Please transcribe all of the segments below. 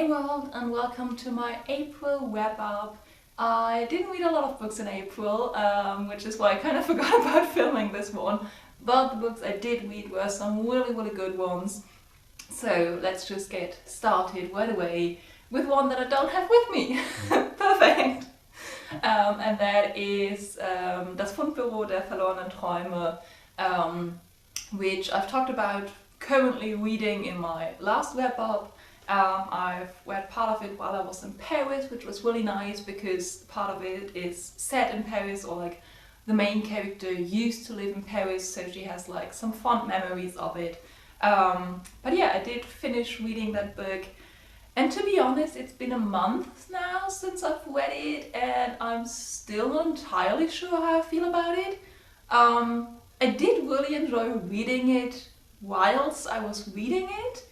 Hey world, and welcome to my April wrap up. I didn't read a lot of books in April, which is why I kind of forgot about filming this one, but the books I did read were some really good ones. So let's just get started right away with one that I don't have with me. Perfect! And that is Das Fundbüro der verlorenen Träume, which I've talked about currently reading in my last wrap up. I've read part of it while I was in Paris, which was really nice because part of it is set in Paris, or like the main character used to live in Paris, so she has like some fond memories of it. But yeah, I did finish reading that book, and to be honest, it's been a month now since I've read it, and I'm still not entirely sure how I feel about it. I did really enjoy reading it whilst I was reading it.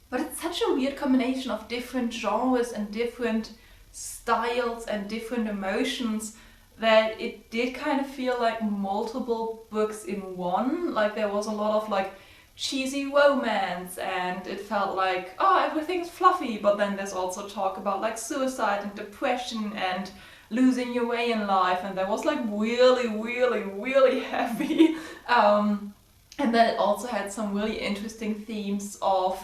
But it's such a weird combination of different genres and different styles and different emotions that it did kind of feel like multiple books in one. Like there was a lot of like cheesy romance, and it felt like, oh, everything's fluffy, but then there's also talk about like suicide and depression and losing your way in life, and there was like really heavy. And then it also had some really interesting themes of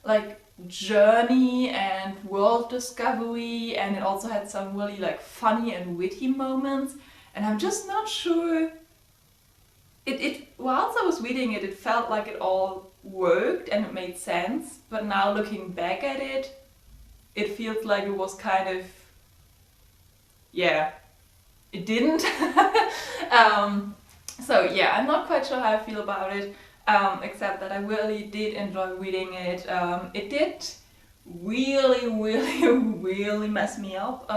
like journey and world discovery, and it also had some really like funny and witty moments, and I'm just not sure. Whilst I was reading it, it felt like it all worked and it made sense, but now looking back at it, it feels like it was kind of, yeah, it didn't. So yeah, I'm not quite sure how I feel about it. Except that I really did enjoy reading it. It did really mess me up,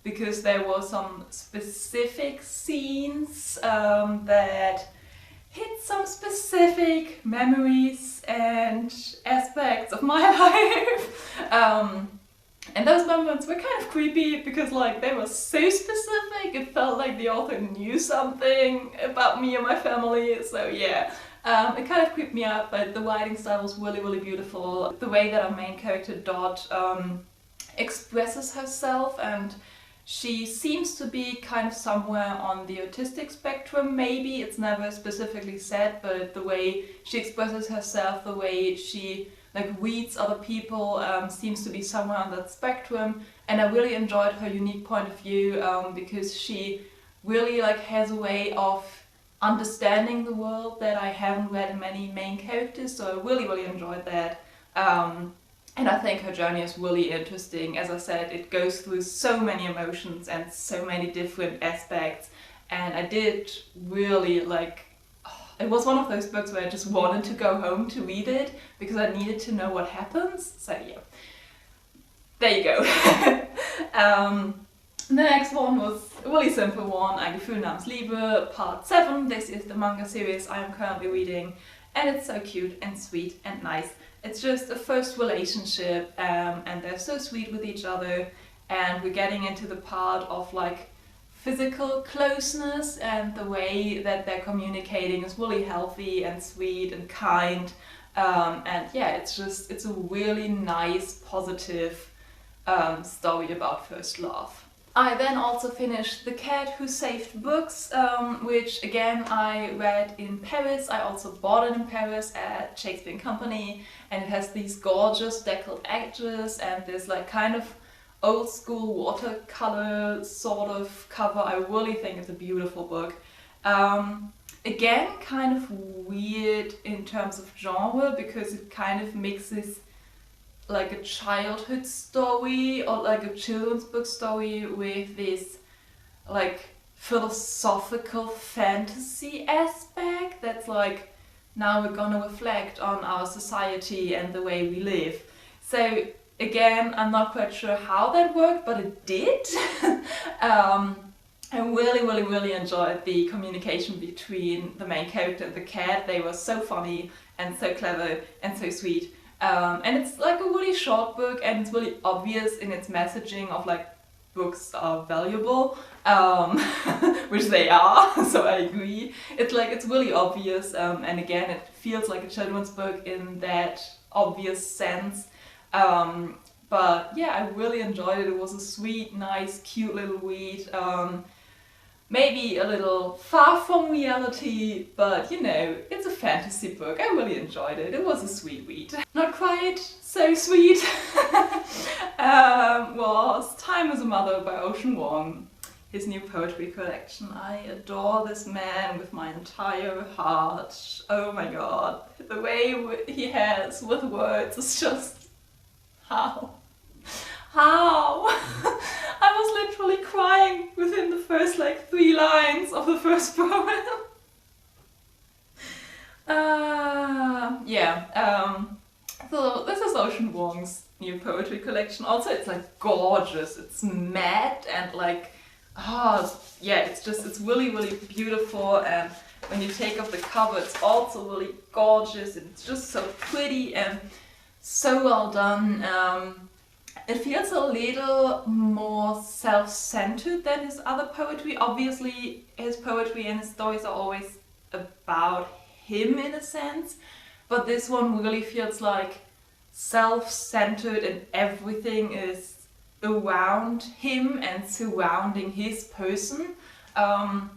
because there were some specific scenes that hit some specific memories and aspects of my life. And those moments were kind of creepy because like they were so specific, it felt like the author knew something about me and my family, so yeah. It kind of creeped me out, but the writing style was really beautiful. The way that our main character Dot expresses herself, and she seems to be kind of somewhere on the autistic spectrum, maybe. It's never specifically said, but the way she expresses herself, the way she like reads other people, seems to be somewhere on that spectrum. And I really enjoyed her unique point of view, because she really like has a way of understanding the world that I haven't read in many main characters, so I really enjoyed that. And I think her journey is really interesting. As I said, it goes through so many emotions and so many different aspects, and I did really like, it was one of those books where I just wanted to go home to read it because I needed to know what happens, so yeah. There you go. The next one was a really simple one, Ein Gefühl namens Liebe, part 7. This is the manga series I am currently reading, and it's so cute and sweet and nice. It's just a first relationship, and they're so sweet with each other, and we're getting into the part of like physical closeness, and the way that they're communicating is really healthy and sweet and kind, and yeah, it's a really nice, positive story about first love. I then also finished The Cat Who Saved Books, which again I read in Paris. I also bought it in Paris at Shakespeare & Company, and it has these gorgeous deckled edges and this like kind of old school watercolor sort of cover. I really think it's a beautiful book. Again, kind of weird in terms of genre, because it kind of mixes like a childhood story or like a children's book story with this like philosophical fantasy aspect that's like, now we're gonna reflect on our society and the way we live. So again, I'm not quite sure how that worked, but it did. I really enjoyed the communication between the main character and the cat. They were so funny and so clever and so sweet. And it's like a really short book, and it's really obvious in its messaging of like books are valuable, which they are, so I agree. It's like, it's really obvious, and again, it feels like a children's book in that obvious sense. But yeah, I really enjoyed it. It was a sweet, nice, cute little read. Maybe a little far from reality, but you know, it's a fantasy book. I really enjoyed it. It was a sweet read. Not quite so sweet was Time as a Mother by Ocean Vuong. His new poetry collection. I adore this man with my entire heart. Oh my god. The way he has with words is just... how? How? I was literally crying within the first like 3 lines of the first poem. So this is Ocean Vuong's new poetry collection. Also, it's like gorgeous. It's matte and like, it's really, really beautiful. And when you take off the cover, it's also really gorgeous. It's just so pretty and so well done. It feels a little more self-centered than his other poetry. Obviously, his poetry and his stories are always about him in a sense, but this one really feels like self-centered and everything is around him and surrounding his person. I'm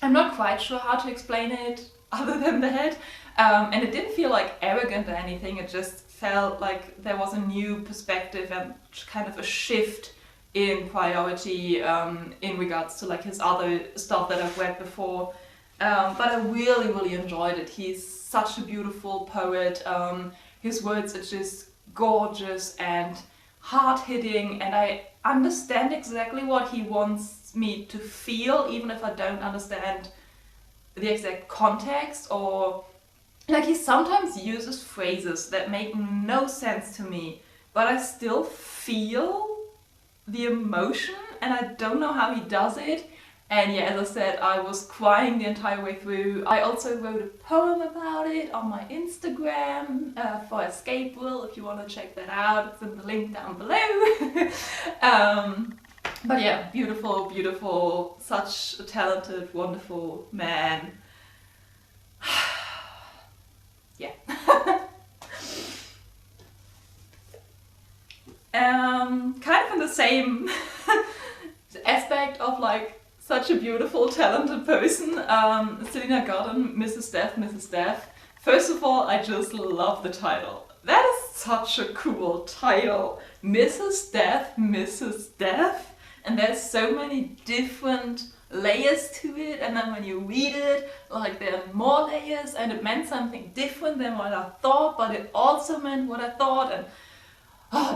not quite sure how to explain it other than that. And it didn't feel like arrogant or anything, it just felt like there was a new perspective and kind of a shift in priority in regards to like his other stuff that I've read before. But I really, really enjoyed it. He's such a beautiful poet. His words are just gorgeous and hard-hitting, and I understand exactly what he wants me to feel, even if I don't understand the exact context, or like he sometimes uses phrases that make no sense to me, but I still feel the emotion and I don't know how he does it. And yeah, as I said, I was crying the entire way through. I also wrote a poem about it on my Instagram for Escape Will, if you want to check that out. It's in the link down below. But yeah, beautiful, beautiful, such a talented, wonderful man. Yeah. Kind of in the same aspect of like such a beautiful, talented person, Selena Godden, Mrs. Death, Mrs. Death. First of all, I just love the title. That is such a cool title. Mrs. Death, Mrs. Death. And there's so many different layers to it, and then when you read it, like there are more layers, and it meant something different than what I thought, but it also meant what I thought, and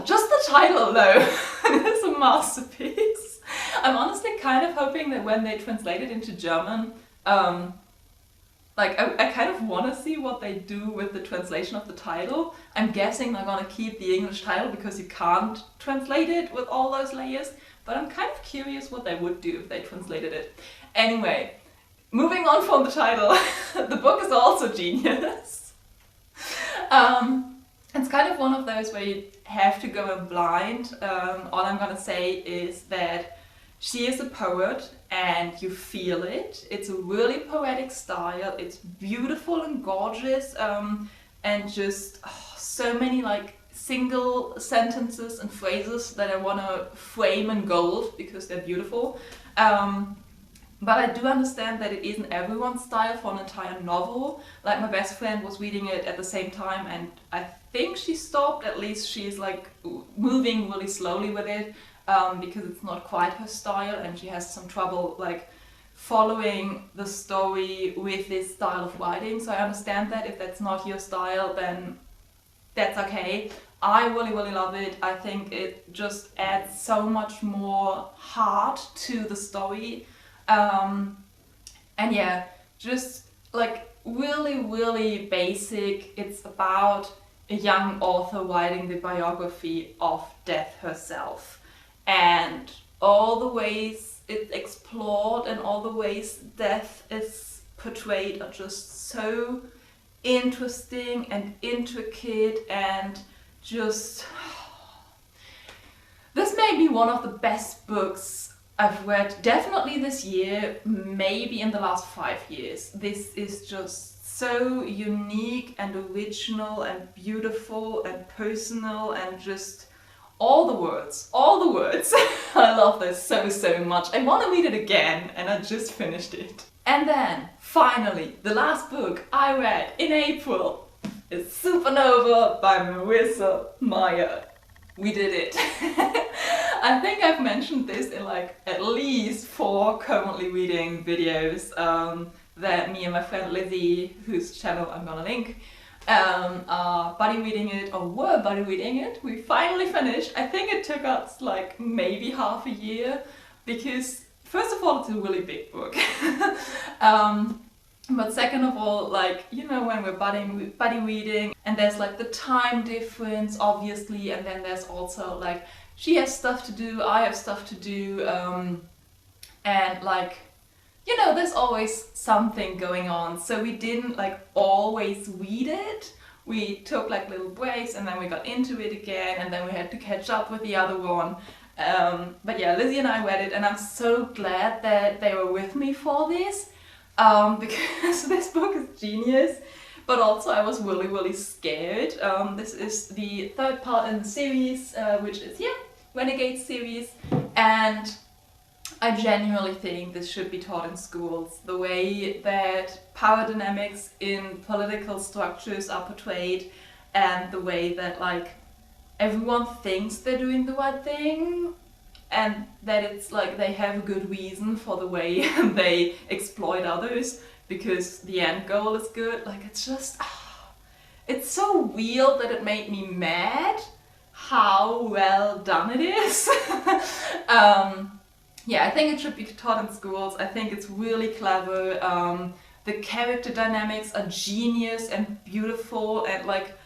just the title alone is a masterpiece. I'm honestly kind of hoping that when they translate it into German, I kind of want to see what they do with the translation of the title. I'm guessing they're gonna keep the English title because you can't translate it with all those layers. But I'm kind of curious what they would do if they translated it. Anyway, moving on from the title, the book is also genius. It's kind of one of those where you have to go in blind. All I'm gonna say is that she is a poet and you feel it. It's a really poetic style. It's beautiful and gorgeous, and just so many like single sentences and phrases that I want to frame in gold because they're beautiful. But I do understand that it isn't everyone's style for an entire novel. Like my best friend was reading it at the same time and I think she stopped, at least she's like moving really slowly with it because it's not quite her style and she has some trouble like following the story with this style of writing. So I understand that if that's not your style, then that's okay. I really, really love it. I think it just adds so much more heart to the story. And yeah, just like really, really basic. It's about a young author writing the biography of Death herself. And all the ways it's explored and all the ways Death is portrayed are just so interesting and intricate, and just this may be one of the best books I've read definitely this year, maybe in the last 5 years. This is just so unique and original and beautiful and personal and just all the words. I love this so much. I want to read it again, and I just finished it. And then, finally, the last book I read in April is Supernova by Marissa Meyer. We did it. I think I've mentioned this in like at least 4 currently reading videos that me and my friend Lizzie, whose channel I'm gonna link, are buddy reading it, or were buddy reading it. We finally finished. I think it took us like maybe half a year, because first of all, it's a really big book. But second of all, like, you know, when we're buddy reading, and there's like the time difference, obviously, and then there's also like, she has stuff to do, I have stuff to do, and like, you know, there's always something going on. So we didn't like always read it. We took like little breaks, and then we got into it again, and then we had to catch up with the other one. But yeah, Lizzie and I read it, and I'm so glad that they were with me for this, because this book is genius, but also I was really scared. This is the 3rd part in the series, which is, yeah, Renegade series, and I genuinely think this should be taught in schools. The way that power dynamics in political structures are portrayed, and the way that like everyone thinks they're doing the right thing, and that it's like they have a good reason for the way they exploit others because the end goal is good. Like, it's just, it's so real that it made me mad how well done it is. Yeah, I think it should be taught in schools. I think it's really clever. The character dynamics are genius and beautiful, and like,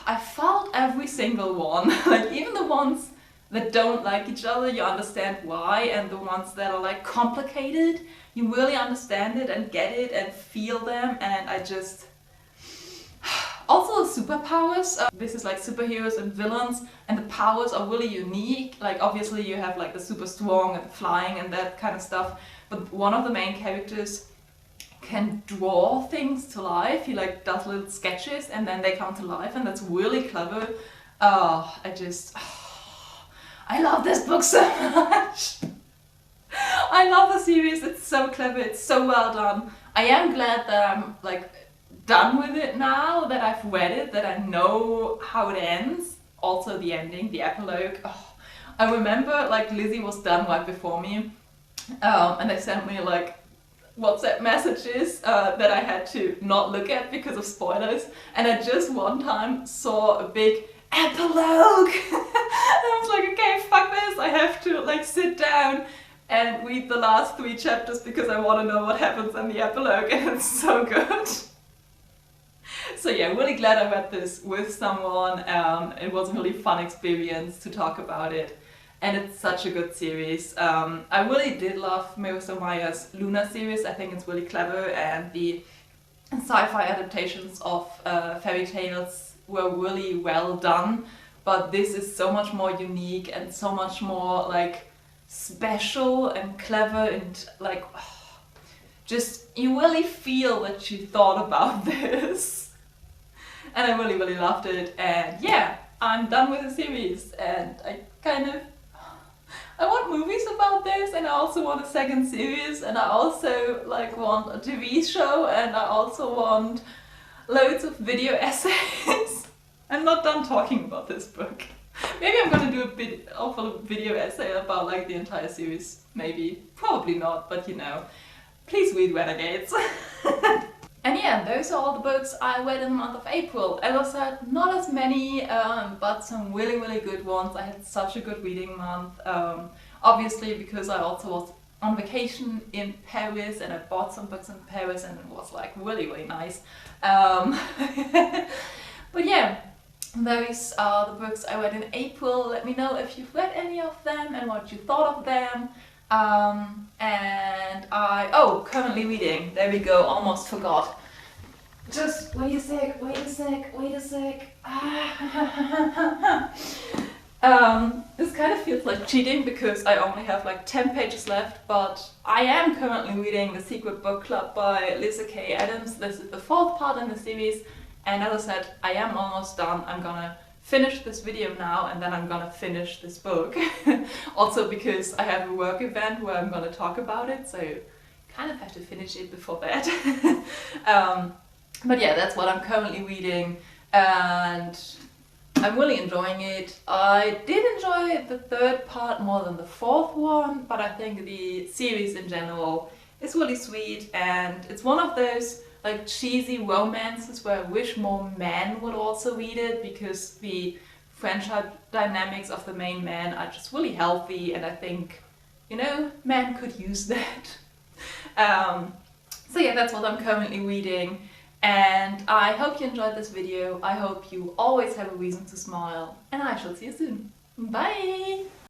I felt every single one. Like, even the ones that don't like each other, you understand why, and the ones that are like complicated, you really understand it and get it and feel them, and I just... Also the superpowers, this is like superheroes and villains, and the powers are really unique. Like, obviously you have like the super strong and the flying and that kind of stuff, but one of the main characters can draw things to life. He like does little sketches and then they come to life, and that's really clever. I love this book so much. I love the series, it's so clever, it's so well done. I am glad that I'm like done with it now, that I've read it, that I know how it ends. Also the ending, the epilogue. Oh, I remember like Lizzie was done right before me, and they sent me like WhatsApp messages that I had to not look at because of spoilers, and I just one time saw a big epilogue. I was like, okay, fuck this, I have to like sit down and read the last 3 chapters because I want to know what happens in the epilogue, and it's so good. So yeah, really glad I read this with someone. It was a really fun experience to talk about it, and it's such a good series. I really did love Marissa Meyer's Luna series. I think it's really clever, and the sci-fi adaptations of fairy tales were really well done, but this is so much more unique and so much more like special and clever, and like just you really feel that you thought about this. And I really loved it, and yeah, I'm done with the series, and I want movies about this, and I also want a second series, and I also like want a TV show, and I also want loads of video essays. I'm not done talking about this book. Maybe I'm gonna do a bit of a video essay about like the entire series, maybe. Probably not, but you know. Please read Renegades. And yeah, those are all the books I read in the month of April. As I said, not as many, but some really good ones. I had such a good reading month. Obviously because I also was on vacation in Paris, and I bought some books in Paris, and it was like really nice. But yeah, those are the books I read in April. Let me know if you've read any of them and what you thought of them. And currently reading, there we go, almost forgot. Just wait a sec. This kind of feels like cheating because I only have like 10 pages left, but I am currently reading The Secret Book Club by Lyssa Kay Adams. This is the 4th part in the series, and as I said, I am almost done. I'm gonna finish this video now and then I'm gonna finish this book. Also because I have a work event where I'm gonna talk about it, so kind of have to finish it before that. But yeah, that's what I'm currently reading, and I'm really enjoying it. I did enjoy the 3rd part more than the 4th one, but I think the series in general is really sweet, and it's one of those like cheesy romances where I wish more men would also read it, because the friendship dynamics of the main man are just really healthy, and I think, you know, men could use that. So yeah, that's what I'm currently reading. And I hope you enjoyed this video. I hope you always have a reason to smile, and I shall see you soon. Bye!